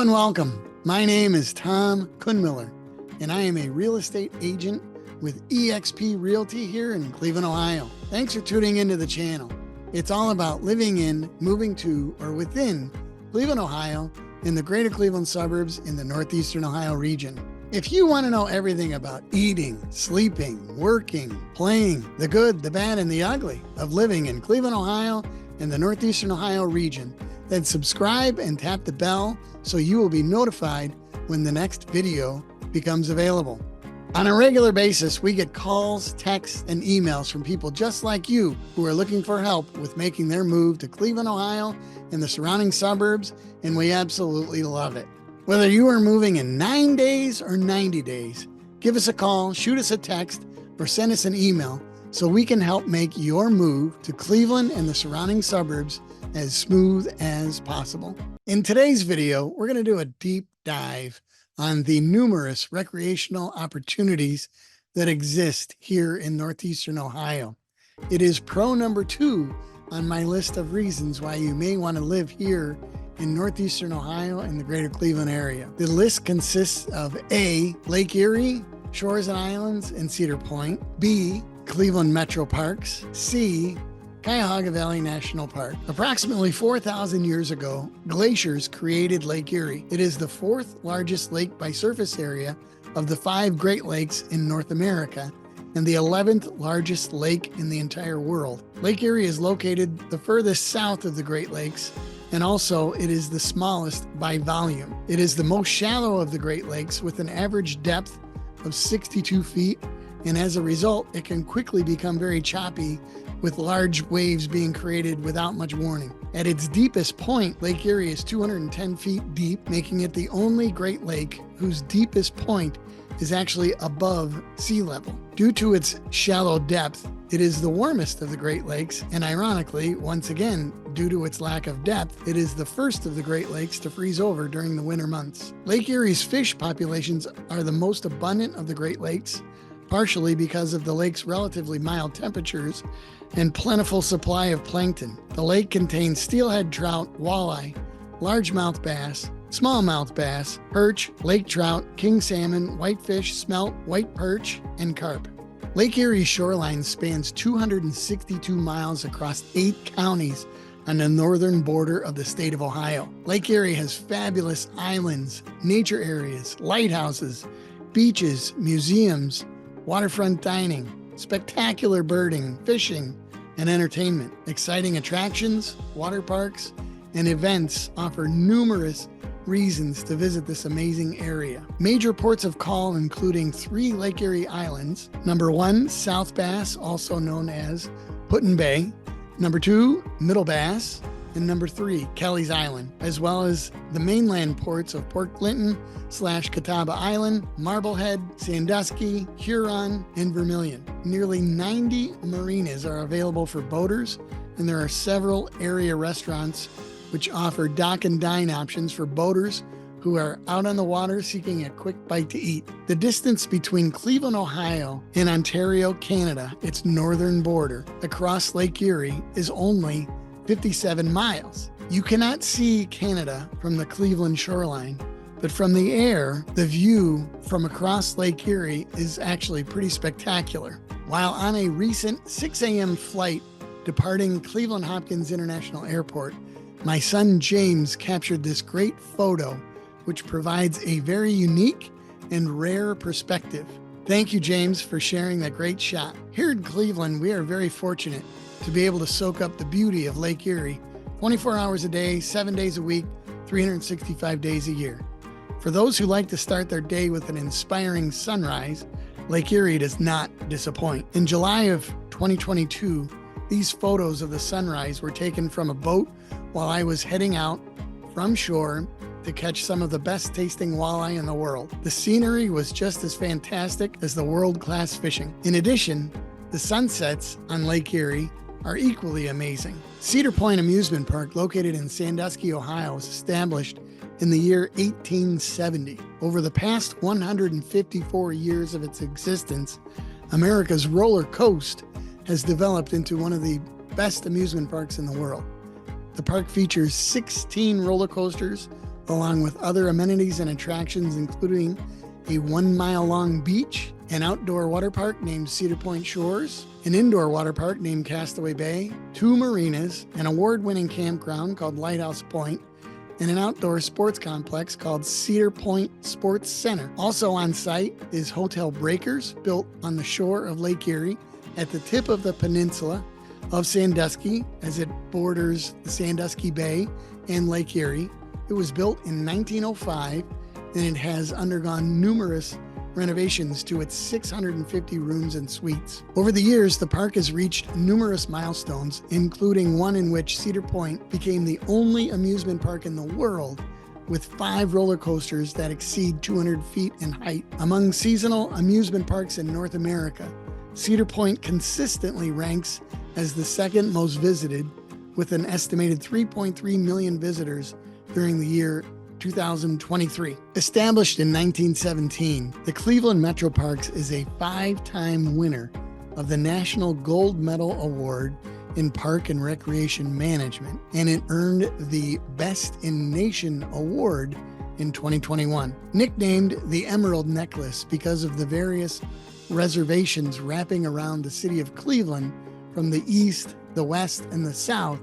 Hello and welcome. My name is Tom Kundmueller, and I am a real estate agent with EXP Realty here in Cleveland, Ohio. Thanks for tuning into the channel. It's all about living in, moving to, or within Cleveland, Ohio, in the greater Cleveland suburbs in the Northeastern Ohio region. If you want to know everything about eating, sleeping, working, playing, the good, the bad, and the ugly of living in Cleveland, Ohio, and the Northeastern Ohio region, then subscribe and tap the bell so you will be notified when the next video becomes available. On a regular basis, we get calls, texts, and emails from people just like you who are looking for help with making their move to Cleveland, Ohio, and the surrounding suburbs, and we absolutely love it. Whether you are moving in 9 days or 90 days, give us a call, shoot us a text, or send us an email so we can help make your move to Cleveland and the surrounding suburbs as smooth as possible. In today's video, we're going to do a deep dive on the numerous recreational opportunities that exist here in Northeastern Ohio. It is pro number 2 on my list of reasons why you may want to live here in Northeastern Ohio and the greater Cleveland area. The list consists of A, Lake Erie, Shores and Islands, and Cedar Point; B, Cleveland Metroparks; C, Cuyahoga Valley National Park. Approximately 4,000 years ago, glaciers created Lake Erie. It is the 4th largest lake by surface area of the 5 Great Lakes in North America and the 11th largest lake in the entire world. Lake Erie is located the furthest south of the Great Lakes, and also it is the smallest by volume. It is the most shallow of the Great Lakes with an average depth of 62 feet, and as a result, it can quickly become very choppy with large waves being created without much warning. At its deepest point, Lake Erie is 210 feet deep, making it the only Great Lake whose deepest point is actually above sea level. Due to its shallow depth, it is the warmest of the Great Lakes, and ironically, once again, due to its lack of depth, it is the first of the Great Lakes to freeze over during the winter months. Lake Erie's fish populations are the most abundant of the Great Lakes, partially because of the lake's relatively mild temperatures and plentiful supply of plankton. The lake contains steelhead trout, walleye, largemouth bass, smallmouth bass, perch, lake trout, king salmon, whitefish, smelt, white perch, and carp. Lake Erie's shoreline spans 262 miles across 8 counties on the northern border of the state of Ohio. Lake Erie has fabulous islands, nature areas, lighthouses, beaches, museums, waterfront dining, spectacular birding, fishing, and entertainment. Exciting attractions, water parks, and events offer numerous reasons to visit this amazing area. Major ports of call including 3 Lake Erie islands. Number 1, South Bass, also known as Put-in-Bay. Number 2, Middle Bass. And number 3, Kelly's Island, as well as the mainland ports of Port Clinton/Catawba Island, Marblehead, Sandusky, Huron, and Vermilion. Nearly 90 marinas are available for boaters, and there are several area restaurants which offer dock and dine options for boaters who are out on the water seeking a quick bite to eat. The distance between Cleveland, Ohio, and Ontario, Canada, its northern border, across Lake Erie, is only 57 miles. You cannot see Canada from the Cleveland shoreline, but from the air, the view from across Lake Erie is actually pretty spectacular. While on a recent 6 a.m. flight departing Cleveland Hopkins International Airport, my son James captured this great photo, which provides a very unique and rare perspective. Thank you, James, for sharing that great shot. Here in Cleveland, we are very fortunate to be able to soak up the beauty of Lake Erie 24 hours a day, 7 days a week, 365 days a year. For those who like to start their day with an inspiring sunrise, Lake Erie does not disappoint. In July of 2022, these photos of the sunrise were taken from a boat while I was heading out from shore to catch some of the best tasting walleye in the world. The scenery was just as fantastic as the world-class fishing. In addition, the sunsets on Lake Erie are equally amazing. Cedar Point Amusement Park, located in Sandusky, Ohio, was established in the year 1870. Over the past 154 years of its existence, America's roller coast has developed into one of the best amusement parks in the world. The park features 16 roller coasters, along with other amenities and attractions, including a 1-mile-long beach, an outdoor water park named Cedar Point Shores, an indoor water park named Castaway Bay, 2 marinas, an award-winning campground called Lighthouse Point, and an outdoor sports complex called Cedar Point Sports Center. Also on site is Hotel Breakers, built on the shore of Lake Erie at the tip of the peninsula of Sandusky as it borders the Sandusky Bay and Lake Erie. It was built in 1905 and it has undergone numerous renovations to its 650 rooms and suites. Over the years, the park has reached numerous milestones, including one in which Cedar Point became the only amusement park in the world with 5 roller coasters that exceed 200 feet in height. Among seasonal amusement parks in North America, Cedar Point consistently ranks as the second most visited, with an estimated 3.3 million visitors during the year 2023. Established in 1917, the Cleveland Metroparks is a 5-time winner of the National Gold Medal Award in Park and Recreation Management, and it earned the Best in Nation Award in 2021. Nicknamed the Emerald Necklace because of the various reservations wrapping around the city of Cleveland from the east, the west, and the south,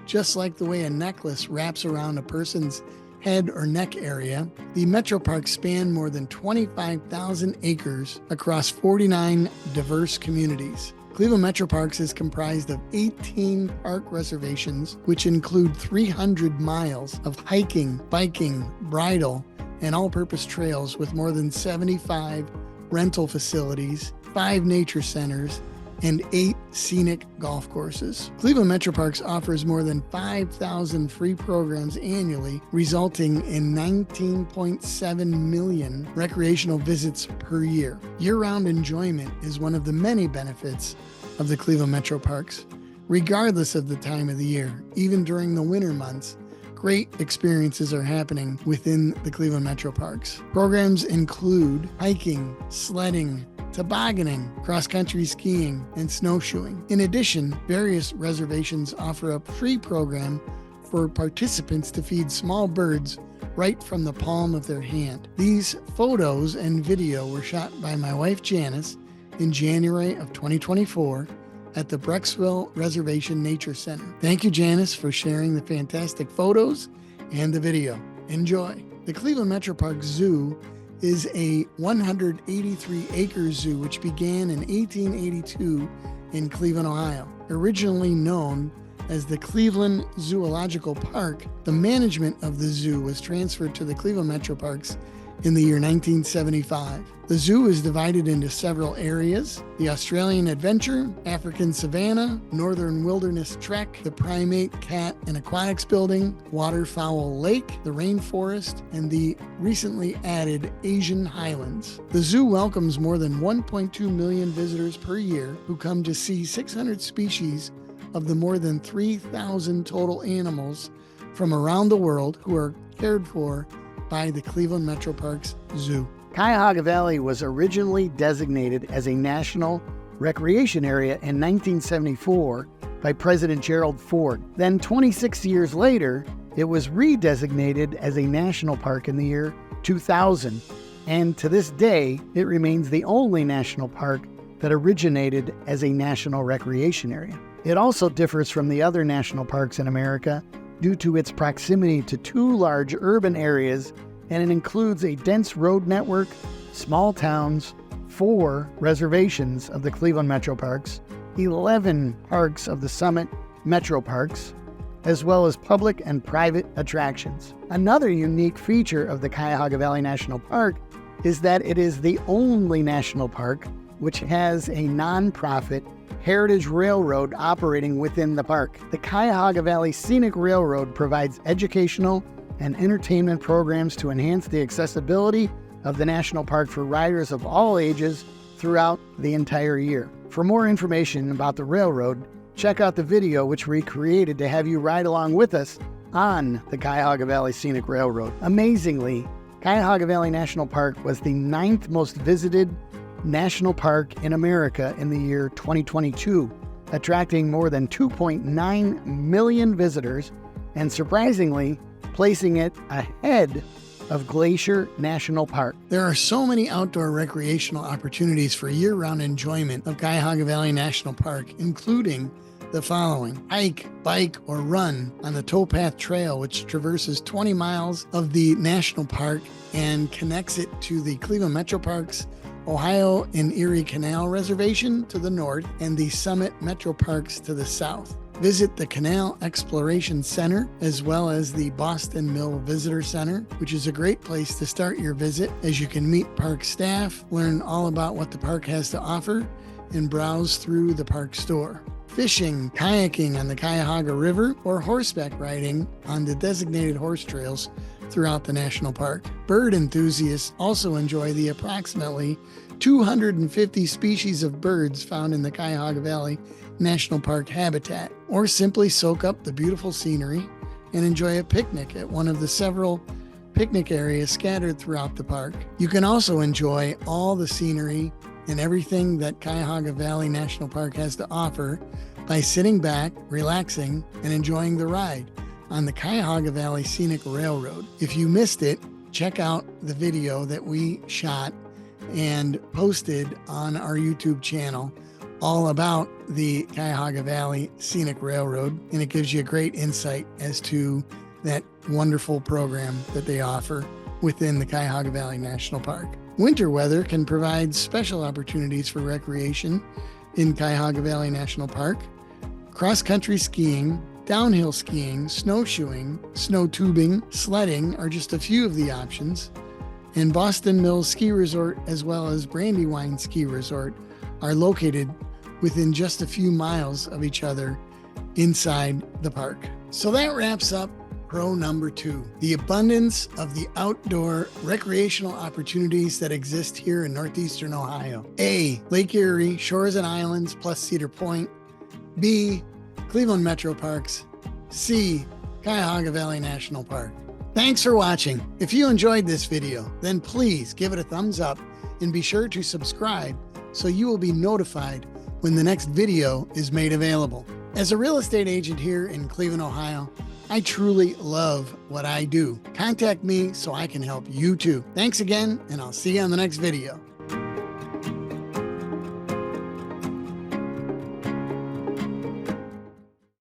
just like the way a necklace wraps around a person's head or neck area, the Metroparks span more than 25,000 acres across 49 diverse communities. Cleveland Metroparks is comprised of 18 park reservations, which include 300 miles of hiking, biking, bridle, and all-purpose trails with more than 75 rental facilities, 5 nature centers, and 8 scenic golf courses. Cleveland Metroparks offers more than 5,000 free programs annually, resulting in 19.7 million recreational visits per year. Year-round enjoyment is one of the many benefits of the Cleveland Metroparks. Regardless of the time of the year, even during the winter months, great experiences are happening within the Cleveland Metroparks. Programs include hiking, sledding, tobogganing, cross-country skiing, and snowshoeing. In addition, various reservations offer a free program for participants to feed small birds right from the palm of their hand. These photos and video were shot by my wife Janice in January of 2024 at the Brecksville Reservation Nature Center. Thank you, Janice, for sharing the fantastic photos and the video. Enjoy. The Cleveland Metroparks Zoo is a 183-acre zoo which began in 1882 in Cleveland, Ohio. Originally known as the Cleveland Zoological Park, the management of the zoo was transferred to the Cleveland Metroparks in the year 1975. The zoo is divided into several areas: the Australian Adventure, African Savanna, Northern Wilderness Trek, the Primate, Cat, and Aquatics Building, Waterfowl Lake, the Rainforest, and the recently added Asian Highlands. The zoo welcomes more than 1.2 million visitors per year who come to see 600 species of the more than 3,000 total animals from around the world who are cared for by the Cleveland Metroparks Zoo. Cuyahoga Valley was originally designated as a national recreation area in 1974 by President Gerald Ford. Then 26 years later, it was redesignated as a national park in the year 2000. And to this day, it remains the only national park that originated as a national recreation area. It also differs from the other national parks in America due to its proximity to 2 large urban areas, and it includes a dense road network, small towns, 4 reservations of the Cleveland Metroparks, 11 parks of the Summit Metroparks, as well as public and private attractions. Another unique feature of the Cuyahoga Valley National Park is that it is the only national park which has a nonprofit heritage railroad operating within the park. The Cuyahoga Valley Scenic Railroad provides educational and entertainment programs to enhance the accessibility of the national park for riders of all ages throughout the entire year. For more information about the railroad, check out the video which we created to have you ride along with us on the Cuyahoga Valley Scenic Railroad. Amazingly, Cuyahoga Valley National Park was the 9th most visited national park in America in the year 2022, attracting more than 2.9 million visitors, and surprisingly, placing it ahead of Glacier National Park. There are so many outdoor recreational opportunities for year-round enjoyment of Cuyahoga Valley National Park, including the following: hike, bike, or run on the Towpath Trail, which traverses 20 miles of the national park and connects it to the Cleveland Metroparks, Ohio and Erie Canal Reservation to the north, and the Summit Metroparks to the south. Visit the Canal Exploration Center as well as the Boston Mill Visitor Center, which is a great place to start your visit, as you can meet park staff, learn all about what the park has to offer, and browse through the park store. Fishing, kayaking on the Cuyahoga River, or horseback riding on the designated horse trails throughout the national park. Bird enthusiasts also enjoy the approximately 250 species of birds found in the Cuyahoga Valley National Park habitat, or simply soak up the beautiful scenery and enjoy a picnic at one of the several picnic areas scattered throughout the park. You can also enjoy all the scenery and everything that Cuyahoga Valley National Park has to offer by sitting back, relaxing, and enjoying the ride on the Cuyahoga Valley Scenic Railroad. If you missed it, check out the video that we shot and posted on our YouTube channel all about the Cuyahoga Valley Scenic Railroad, and it gives you a great insight as to that wonderful program that they offer within the Cuyahoga Valley National Park. Winter weather can provide special opportunities for recreation in Cuyahoga Valley National Park. Cross-country skiing, downhill skiing, snowshoeing, snow tubing, sledding are just a few of the options. And Boston Mills Ski Resort as well as Brandywine Ski Resort are located within just a few miles of each other inside the park. So that wraps up pro number 2, the abundance of the outdoor recreational opportunities that exist here in Northeastern Ohio. A, Lake Erie, shores and islands plus Cedar Point. B, Cleveland Metroparks. C, Cuyahoga Valley National Park. Thanks for watching. If you enjoyed this video, then please give it a thumbs up and be sure to subscribe so you will be notified when the next video is made available. As a real estate agent here in Cleveland, Ohio, I truly love what I do. Contact me so I can help you too. Thanks again, and I'll see you on the next video.